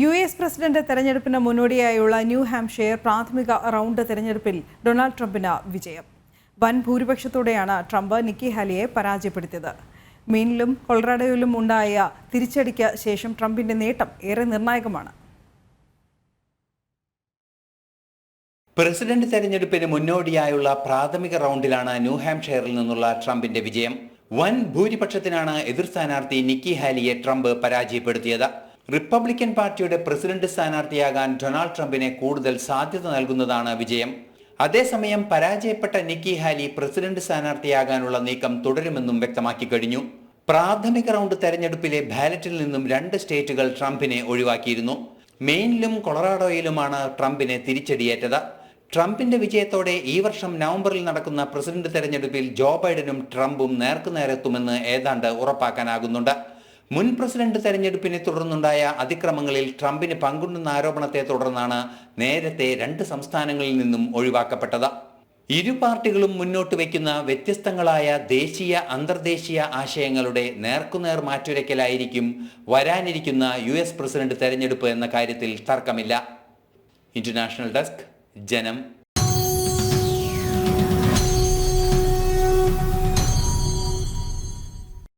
US president തെരഞ്ഞെടുപ്പിന് മുന്നോടിയായുള്ള new Hampshire പ്രാഥമിക റൗണ്ട് തെരഞ്ഞെടുപ്പിൽ ഡൊണാൾഡ് ട്രംപിന് വിജയം. വൻ ഭൂരിപക്ഷത്തോടെയാണ് ട്രംപ് നിക്കി ഹാലിയെ പരാജയപ്പെടുത്തിയത്. മെയിനിലും കൊളറാഡോയിലും ഉണ്ടായ തിരിച്ചടിക്ക് ശേഷം ട്രംപിന്റെ നേട്ടം ഏറെ നിർണായകമാണ്. പ്രസിഡന്റ് തെരഞ്ഞെടുപ്പിന് മുന്നോടിയായുള്ള പ്രാഥമിക റൗണ്ടിലാണ് ന്യൂ ഹാംഷെയറിൽ നിന്നുള്ള ട്രംപിന്റെ വിജയം. വൻ ഭൂരിപക്ഷത്തിനാണ് എതിർ സ്ഥാനാർത്ഥി നിക്കി ഹാലിയെ ട്രംപ് പരാജയപ്പെടുത്തിയത്. റിപ്പബ്ലിക്കൻ പാർട്ടിയുടെ പ്രസിഡന്റ് സ്ഥാനാർത്ഥിയാകാൻ ഡൊണാൾഡ് ട്രംപിനെ കൂടുതൽ സാധ്യത നൽകുന്നതാണ് വിജയം. അതേസമയം പരാജയപ്പെട്ട നിക്കി ഹാലി പ്രസിഡന്റ് സ്ഥാനാർത്ഥിയാകാനുള്ള നീക്കം തുടരുമെന്നും വ്യക്തമാക്കി കഴിഞ്ഞു. പ്രാഥമിക റൗണ്ട് തെരഞ്ഞെടുപ്പിലെ ബാലറ്റിൽ നിന്നും 2 സ്റ്റേറ്റുകൾ ട്രംപിനെ ഒഴിവാക്കിയിരുന്നു. മെയിനിലും കൊളറാഡോയിലുമാണ് ട്രംപിനെ തിരിച്ചടിയേറ്റത്. ട്രംപിന്റെ വിജയത്തോടെ ഈ വർഷം നവംബറിൽ നടക്കുന്ന പ്രസിഡന്റ് തെരഞ്ഞെടുപ്പിൽ ജോ ബൈഡനും ട്രംപും നേർക്കുനേരെത്തുമെന്ന് ഏതാണ്ട് ഉറപ്പാക്കാനാകുന്നുണ്ട്. മുൻ പ്രസിഡന്റ് തെരഞ്ഞെടുപ്പിനെ തുടർന്നുണ്ടായ അതിക്രമങ്ങളിൽ ട്രംപിന് പങ്കുണ്ടെന്ന ആരോപണത്തെ തുടർന്നാണ് നേരത്തെ 2 സംസ്ഥാനങ്ങളിൽ നിന്നും ഒഴിവാക്കപ്പെട്ടത്. ഇരു പാർട്ടികളും മുന്നോട്ട് വയ്ക്കുന്ന വ്യത്യസ്തങ്ങളായ ദേശീയ അന്തർദേശീയ ആശയങ്ങളുടെ നേർക്കുനേർ മാറ്റുരയ്ക്കലായിരിക്കും വരാനിരിക്കുന്ന US പ്രസിഡന്റ് തെരഞ്ഞെടുപ്പ് എന്ന കാര്യത്തിൽ തർക്കമില്ല. ഇന്റർനാഷണൽ ഡെസ്ക്, ജനം.